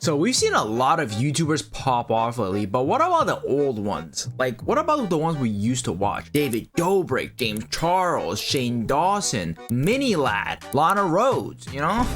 So we've seen a lot of YouTubers pop off lately, but what about the old ones? Like, what about the ones we used to watch? David Dobrik, James Charles, Shane Dawson, Mini Lad, Lana Rhoades, you know?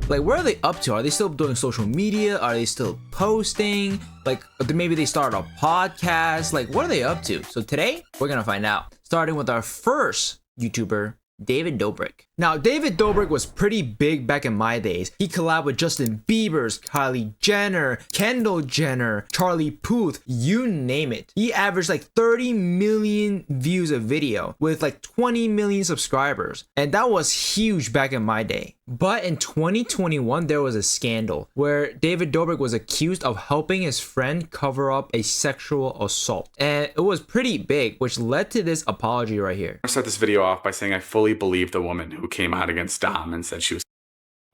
Like, where are they up to? Are they still doing social media? Are they still posting? Like, maybe they started a podcast? Like, what are they up to? So today, we're gonna find out. Starting with our first YouTuber, David Dobrik. Now, David Dobrik was pretty big back in my days. He collabed with Justin Bieber's, Kylie Jenner, Kendall Jenner, Charlie Puth, you name it. He averaged like 30 million views a video with like 20 million subscribers. And that was huge back in my day. But in 2021, there was a scandal where David Dobrik was accused of helping his friend cover up a sexual assault. And it was pretty big, which led to this apology right here. I'll start this video off by saying I fully believe the woman who came out against Dom and said she was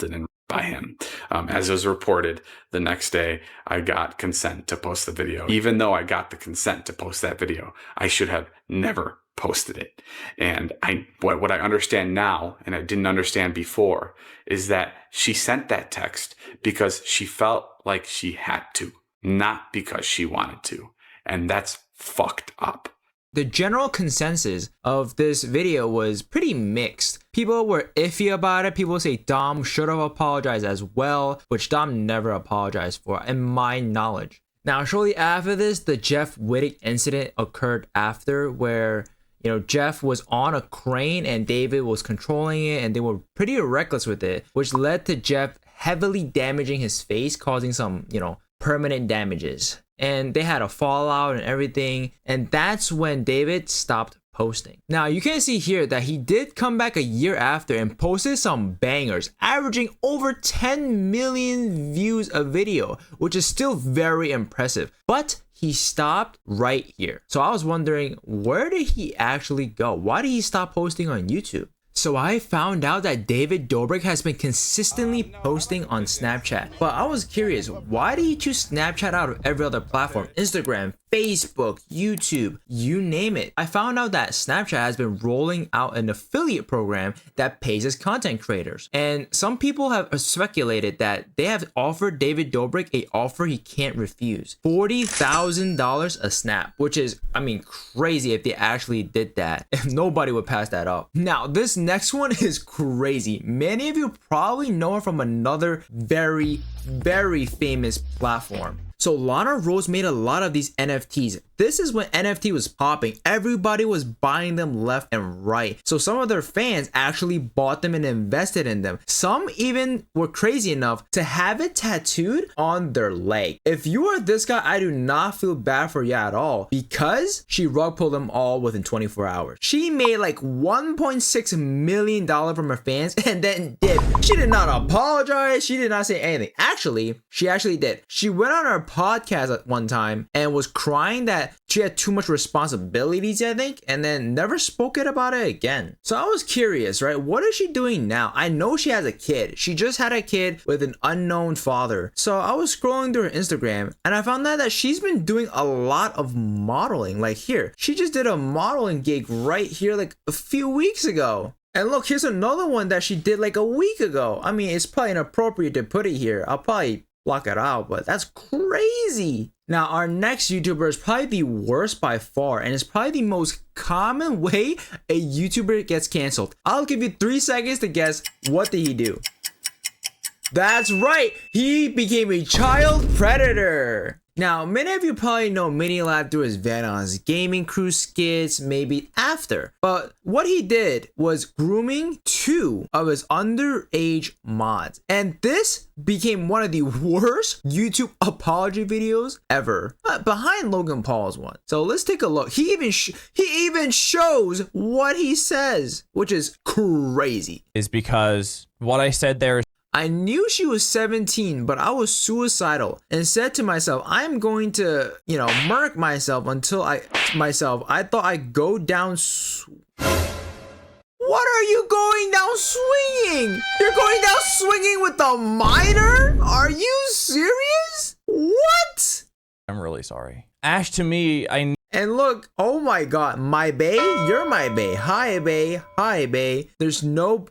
assaulted by him. As it was reported, the next day I got consent to post the video. Even though I got the consent to post that video, I should have never posted it. And what I understand now, and I didn't understand before, is that she sent that text because she felt like she had to, not because she wanted to. And that's fucked up. The general consensus of this video was pretty mixed. People were iffy about it. People say Dom should have apologized as well, which Dom never apologized for, in my knowledge. Now, shortly after this, the Jeff Wittig incident occurred after, where Jeff was on a crane and David was controlling it, and they were pretty reckless with it, which led to Jeff heavily damaging his face, causing some, permanent damages. And they had a fallout and everything. And that's when David stopped posting. Now, you can see here that he did come back a year after and posted some bangers, averaging over 10 million views a video, which is still very impressive. But he stopped right here. So I was wondering, where did he actually go? Why did he stop posting on YouTube? So I found out that David Dobrik has been consistently posting on Snapchat. But I was curious, why did he choose Snapchat out of every other platform? Instagram, Facebook, YouTube, you name it. I found out that Snapchat has been rolling out an affiliate program that pays its content creators. And some people have speculated that they have offered David Dobrik an offer he can't refuse. $40,000 a snap, which is, crazy if they actually did that. If nobody would pass that up. Now, this next one is crazy. Many of you probably know her from another very, very famous platform. So Lana Rhoades made a lot of these NFTs. This is when NFT was popping. Everybody was buying them left and right. So some of their fans actually bought them and invested in them. Some even were crazy enough to have it tattooed on their leg. If you are this guy, I do not feel bad for you at all, because she rug pulled them all within 24 hours. She made like $1.6 million from her fans and then dipped. She did not apologize. She did not say anything. Actually, she actually did. She went on her podcast at one time and was crying that she had too much responsibilities, I think, and then never spoke about it again. So I was curious, right? What is she doing now? I know she has a kid. She just had a kid with an unknown father. So I was scrolling through her Instagram and I found out that she's been doing a lot of modeling. Like here, she just did a modeling gig right here like a few weeks ago. And look, here's another one that she did like a week ago. It's probably inappropriate to put it here. I'll probably block it out, but that's crazy. Now, our next YouTuber is probably the worst by far, and it's probably the most common way a YouTuber gets canceled. I'll give you 3 seconds to guess, what did he do? That's right, he became a child predator. Now, many of you probably know Mini Lad through his Van on his gaming crew skits, maybe after. But what he did was grooming 2 of his underage mods. And this became one of the worst YouTube apology videos ever, behind Logan Paul's one. So let's take a look. He even shows what he says, which is crazy. Is because what I said there is I knew she was 17, but I was suicidal and said to myself, I'm going to, murk myself until I thought I'd go down. What are you going down swinging? You're going down swinging with a minor? Are you serious? What? I'm really sorry. Ash, to me, And look, oh my God, my bae, you're my bae. Hi bae, there's no,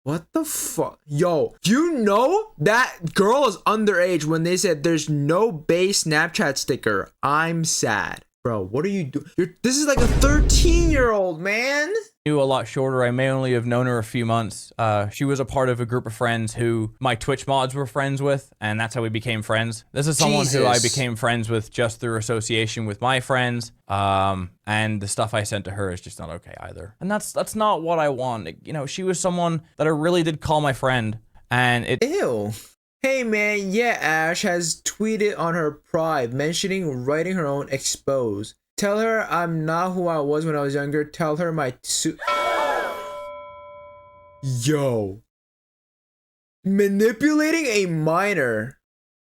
What the fuck? Yo, you know that girl is underage when they said there's no base Snapchat sticker. I'm sad. Bro, what are you doing? This is like a 13-year-old, man. Knew a lot shorter. I may only have known her a few months. She was a part of a group of friends who my Twitch mods were friends with, and that's how we became friends. This is someone who I became friends with just through association with my friends. And the stuff I sent to her is just not okay either. And that's not what I want. You know, she was someone that I really did call my friend, and it— Ew. Hey man, yeah, Ash has tweeted on her Pride mentioning writing her own expose. Tell her I'm not who I was when I was younger. Tell her my Yo. Manipulating a minor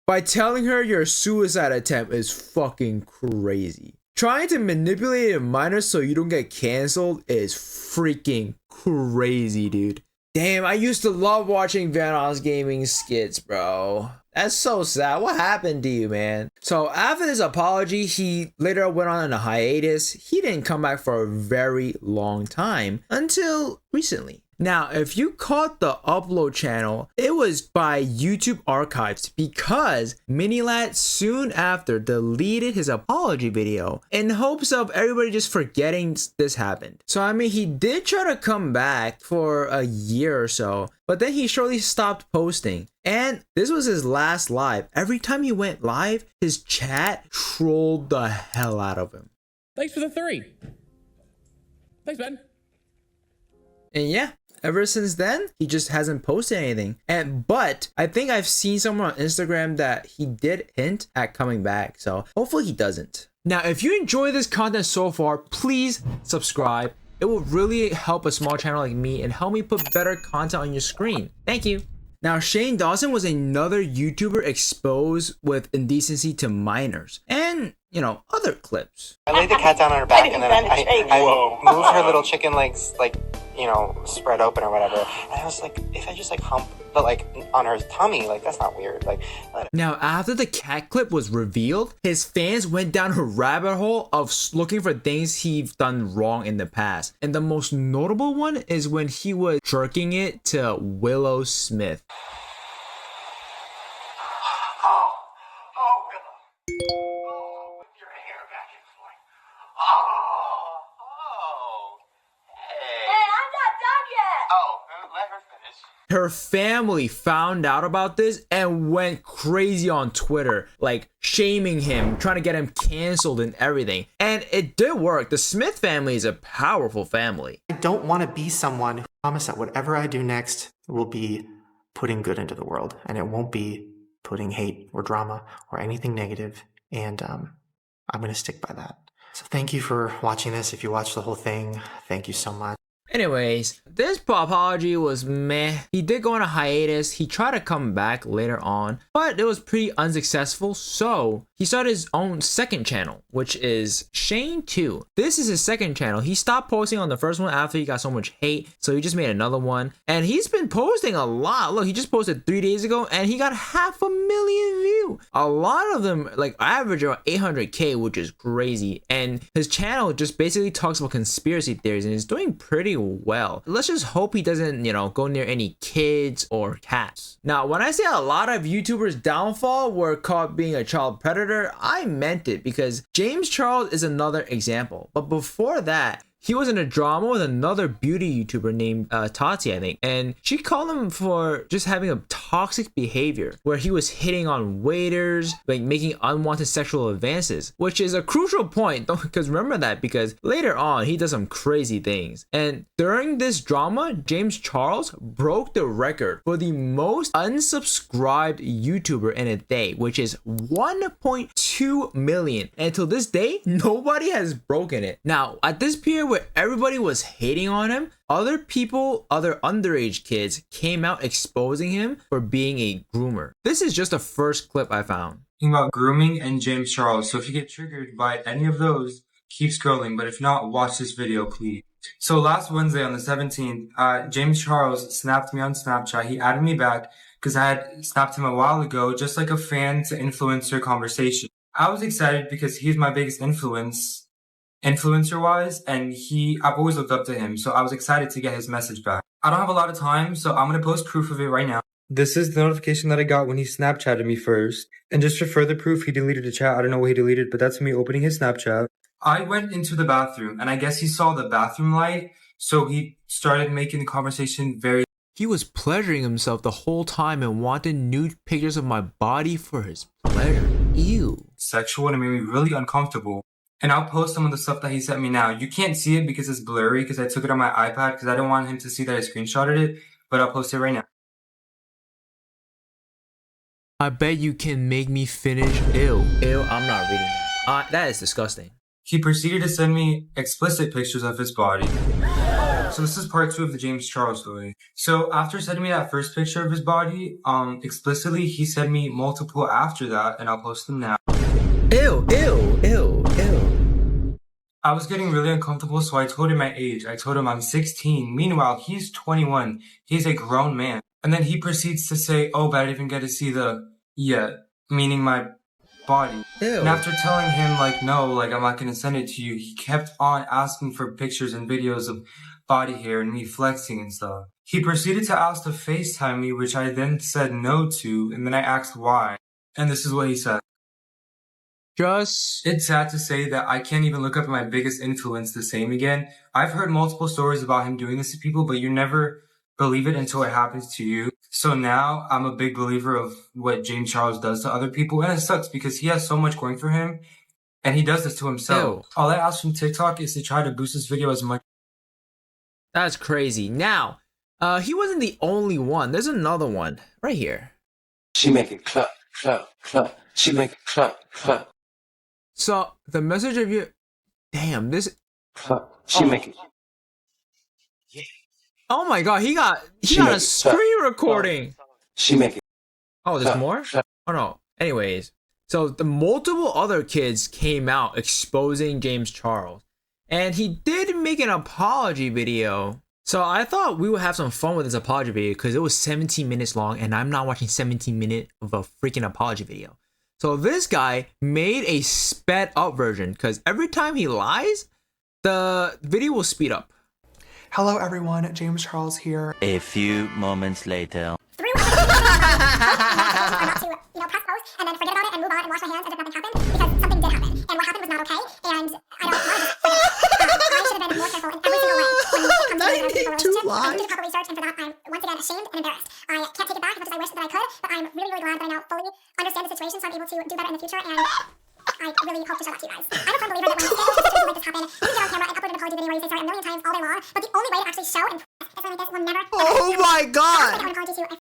by telling her your suicide attempt is fucking crazy. Trying to manipulate a minor so you don't get canceled is freaking crazy, dude. Damn, I used to love watching Vanoss Gaming skits, bro. That's so sad. What happened to you, man? So after this apology, he later went on a hiatus. He didn't come back for a very long time until recently. Now, if you caught the upload channel, it was by YouTube archives because Minilad soon after deleted his apology video in hopes of everybody just forgetting this happened. So I mean, he did try to come back for a year or so, but then he shortly stopped posting. And this was his last live. Every time he went live, his chat trolled the hell out of him. Thanks for the 3. Thanks, Ben. And yeah, ever since then, he just hasn't posted anything. But I think I've seen someone on Instagram that he did hint at coming back. So hopefully he doesn't. Now, if you enjoy this content so far, please subscribe. It will really help a small channel like me and help me put better content on your screen. Thank you. Now, Shane Dawson was another YouTuber exposed with indecency to minors and, you know, other clips. I laid the cat down on her back and then I moved her little chicken legs, like, you know, spread open or whatever. And I was like, if I just like hump, but like on her tummy, like that's not weird. Like. Now, after the cat clip was revealed, his fans went down a rabbit hole of looking for things he's done wrong in the past. And the most notable one is when he was jerking it to Willow Smith. Her family found out about this and went crazy on Twitter, like shaming him, trying to get him canceled and everything. And it did work. The Smith family is a powerful family. I don't want to be someone who promises that whatever I do next will be putting good into the world, and it won't be putting hate or drama or anything negative. And I'm going to stick by that. So thank you for watching this. If you watched the whole thing, thank you so much. Anyways, this apology was meh. He did go on a hiatus. He tried to come back later on, but it was pretty unsuccessful. So he started his own second channel, which is Shane 2. This is his second channel. He stopped posting on the first one after he got so much hate. So he just made another one. And he's been posting a lot. Look, he just posted 3 days ago and he got 500,000 views. A lot of them like average around 800K, which is crazy. And his channel just basically talks about conspiracy theories and is doing pretty well. Let's just hope he doesn't, you know, go near any kids or cats. Now, when I say a lot of YouTubers' downfall were caught being a child predator, I meant it because James Charles is another example. But before that, he was in a drama with another beauty YouTuber named Tati, I think. And she called him for just having a toxic behavior where he was hitting on waiters, like making unwanted sexual advances, which is a crucial point. Because remember that, because later on, he does some crazy things. And during this drama, James Charles broke the record for the most unsubscribed YouTuber in a day, which is 1.2 million. And until this day, nobody has broken it. Now, at this period where everybody was hating on him, other people, other underage kids came out exposing him for being a groomer. This is just the first clip I found. About grooming and James Charles. So if you get triggered by any of those, keep scrolling. But if not, watch this video, please. So last Wednesday on the 17th, James Charles snapped me on Snapchat. He added me back because I had snapped him a while ago, just like a fan to influencer conversation. I was excited because he's my biggest influencer-wise, and I've always looked up to him, so I was excited to get his message back. I don't have a lot of time, so I'm going to post proof of it right now. This is the notification that I got when he Snapchatted me first. And just for further proof, he deleted the chat. I don't know what he deleted, but that's me opening his Snapchat. I went into the bathroom, and I guess he saw the bathroom light, so he started making the conversation very... He was pleasuring himself the whole time and wanted nude pictures of my body for his pleasure. Ew. Sexual, and it made me really uncomfortable. And I'll post some of the stuff that he sent me now. You can't see it because it's blurry because I took it on my iPad because I don't want him to see that I screenshotted it, but I'll post it right now. I bet you can make me finish. Ew. Ew, I'm not reading that. That is disgusting. He proceeded to send me explicit pictures of his body. So this is part 2 of the James Charles story. So after sending me that first picture of his body, explicitly, he sent me multiple after that, and I'll post them now. Ew, ew, ew, ew. I was getting really uncomfortable, so I told him my age. I told him I'm 16. Meanwhile, he's 21. He's a grown man. And then he proceeds to say, oh, but I didn't even get to see the meaning my body. Ew. And after telling him, like, no, like, I'm not going to send it to you, he kept on asking for pictures and videos of body hair and me flexing and stuff. He proceeded to ask to FaceTime me, which I then said no to, and then I asked why. And this is what he said. It's sad to say that I can't even look up my biggest influence the same again. I've heard multiple stories about him doing this to people, but you never believe it until it happens to you. So now I'm a big believer of what James Charles does to other people, and it sucks because he has so much going for him, and he does this to himself. Ew. All I ask from TikTok is to try to boost this video as much. That's crazy. Now, he wasn't the only one. There's another one right here. She make it clap, clap, clap. She make it clap, clap. So the message of you, damn, this. Clap. She make it. Oh my God, he got a screen recording. She make it. Oh, there's more? Oh no. Anyways, so the multiple other kids came out exposing James Charles, and he did make an apology video. So I thought we would have some fun with this apology video because it was 17 minutes long, and I'm not watching 17 minutes of a freaking apology video. So this guy made a sped up version because every time he lies, the video will speed up. Hello everyone, James Charles here. A few moments later. Press pause and then forget about it and move on and wash my hands as if nothing happened because something did happen. And what happened was not okay. And I don't want to just forget it. I should have been more careful in every single way when it comes to a relationship. I didn't do the proper research, and for that I'm once again ashamed and embarrassed. I can't take it back as much as I wish that I could, but I'm really, really glad that I now fully understand the situation so I'm able to do better in the future, and I really hope to show that to you guys. I'm a firm believer that when situations like this happen, you can get on camera and upload an apology video where you say sorry a million times all day long, but the only way to actually show and press is something like this will never. Oh my God! I want to apology to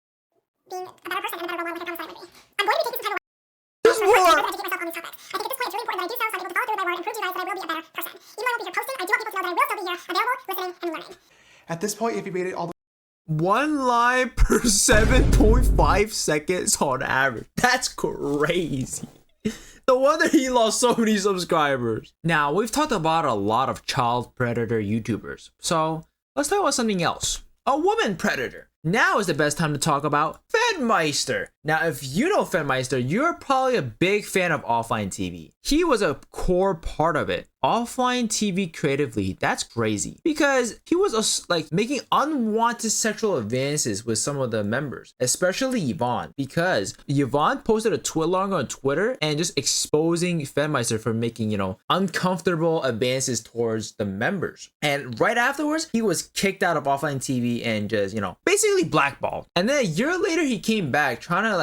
being a better person and a better role model like I promised I would be. I'm going to be taking some time away. There's more! I educate myself on these topics. I think at this point it's really important that I do so I'm able to follow through with my word and prove to you guys that I will be a better person. Even though I won't be here posting, I do want people to know that I will still be here, available, listening, and learning. At this point, if you made it all the One lie per 7.5 seconds on average. That's crazy. No wonder he lost so many subscribers. Now, we've talked about a lot of child predator YouTubers, so let's talk about something else. A woman predator. Now is the best time to talk about Fedmeister. Now, if you know Fedmeister, you're probably a big fan of offline TV. He was a core part of it. Offline TV creatively, that's crazy. Because he was like making unwanted sexual advances with some of the members, especially Yvonne. Because Yvonne posted a tweet-along on Twitter and just exposing Fedmeister for making, uncomfortable advances towards the members. And right afterwards, he was kicked out of offline TV and just, basically blackballed. And then a year later, he came back trying to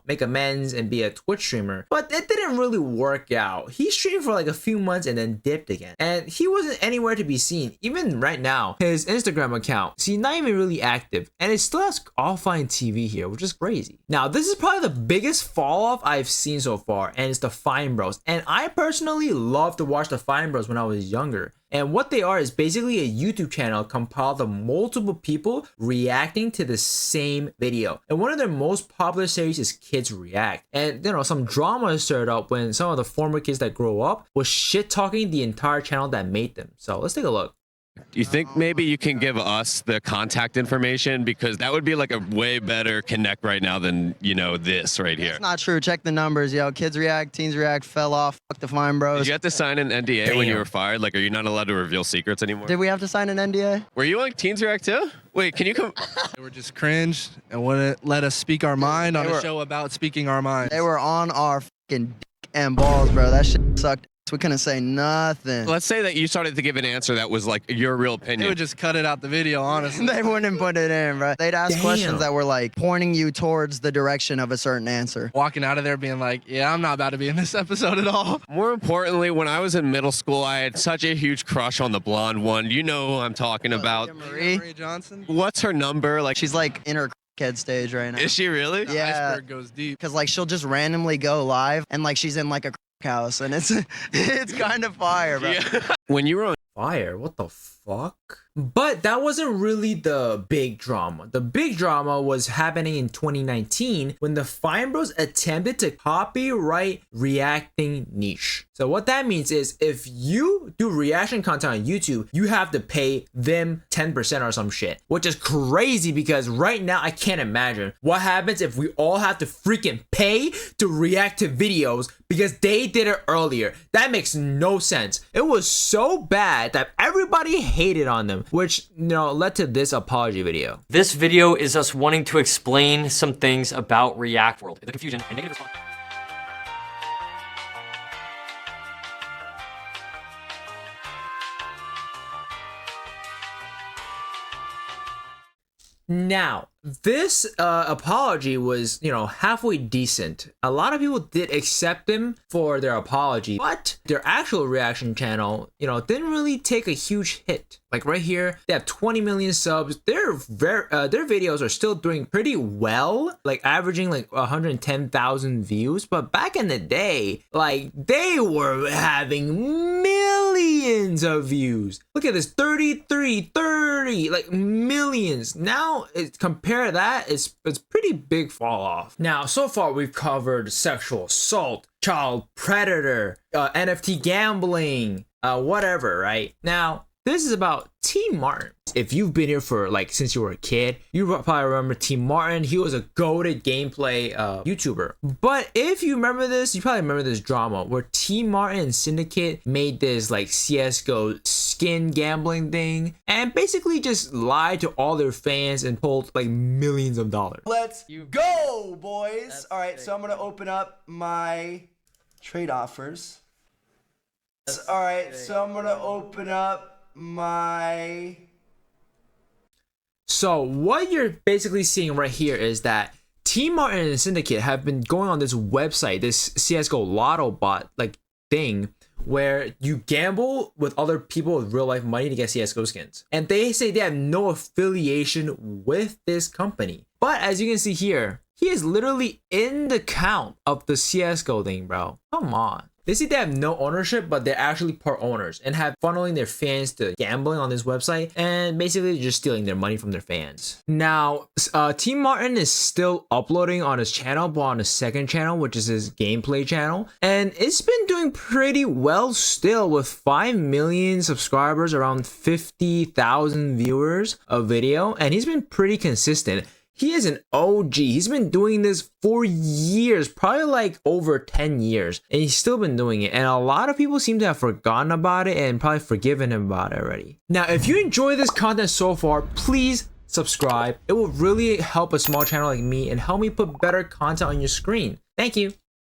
make amends and be a Twitch streamer, but it didn't really work out. He streamed for like a few months and then dipped again, and he wasn't anywhere to be seen. Even right now, his Instagram account, see, not even really active, and it still has offline TV here, which is crazy. Now, this is probably the biggest fall off I've seen so far, and it's the Fine Bros. And I personally loved to watch the Fine Bros when I was younger. And what they are is basically a YouTube channel compiled of multiple people reacting to the same video. And one of their most popular series is Kids React. And some drama stirred up when some of the former kids that grow up was shit talking the entire channel that made them. So let's take a look. Do you think maybe you can give us the contact information? Because that would be like a way better connect right now than, you know, this right here. It's not true. Check the numbers, yo. Kids React, Teens React, fell off. Fuck the Fine Bros. Did you have to sign an NDA when you were fired? Like, are you not allowed to reveal secrets anymore? Did we have to sign an NDA? Were you on Teens React too? Wait, can you come? They were just cringe and wouldn't let us speak our mind on a show about speaking our minds. They were on our fucking dick and balls, bro. That shit sucked. We couldn't say nothing. Let's say that you started to give an answer that was like your real opinion. They would just cut it out the video, honestly. They wouldn't put it in, bro. They'd ask questions that were like pointing you towards the direction of a certain answer. Walking out of there being like, yeah, I'm not about to be in this episode at all. More importantly, when I was in middle school, I had such a huge crush on the blonde one. You know who I'm talking about. Marie Johnson? What's her number? Like, she's like in her kid stage right now. Is she really? Yeah. The iceberg goes deep. Because like she'll just randomly go live and like she's in like a house and it's kind of fire, bro. Yeah. When you were on Fire, what the fuck? But that wasn't really the big drama. The big drama was happening in 2019 when the Fine Bros attempted to copyright reacting niche. So what that means is if you do reaction content on YouTube, you have to pay them 10% or some shit, which is crazy because right now I can't imagine what happens if we all have to freaking pay to react to videos because they did it earlier. That makes no sense. It was so bad that everybody hated on them, which, you know, led to this apology video. This video is us wanting to explain some things about React World, the confusion and negative response. Now, this apology was, you know, halfway decent. A lot of people did accept them for their apology, but their actual reaction channel, you know, didn't really take a huge hit. Like right here, they have 20 million subs. Their videos are still doing pretty well, like averaging like 110,000 views. But back in the day, like they were having millions of views. Look at this, 33, 30, like millions. Now, compare that, it's pretty big fall off. Now, so far we've covered sexual assault, child predator, NFT gambling, whatever, right? Now, this is about T Martin. If you've been here for like since you were a kid, you probably remember T Martin. He was a goated gameplay YouTuber. But if you remember this, you probably remember this drama where T Martin and Syndicate made this like CS:GO skin gambling thing and basically just lied to all their fans and pulled like millions of dollars. Let's go, boys. All right, so I'm gonna open up my trade offers. All right, so I'm gonna open up my... So what you're basically seeing right here is that T Martin and Syndicate have been going on this website, this CS:GO lotto bot like thing, where you gamble with other people with real life money to get CS:GO skins. And they say they have no affiliation with this company. But as you can see here, he is literally in the count of the CS:GO thing, bro. Come on. They say they have no ownership, but they're actually part owners and have funneling their fans to gambling on this website and basically just stealing their money from their fans. Now, T Martin is still uploading on his channel, but on his second channel, which is his gameplay channel. And it's been doing pretty well still with 5 million subscribers, around 50,000 viewers a video. And he's been pretty consistent. He is an OG. He's been doing this for years, probably like over 10 years, and he's still been doing it. And a lot of people seem to have forgotten about it and probably forgiven him about it already. Now, if you enjoy this content so far, please subscribe. It will really help a small channel like me and help me put better content on your screen. Thank you.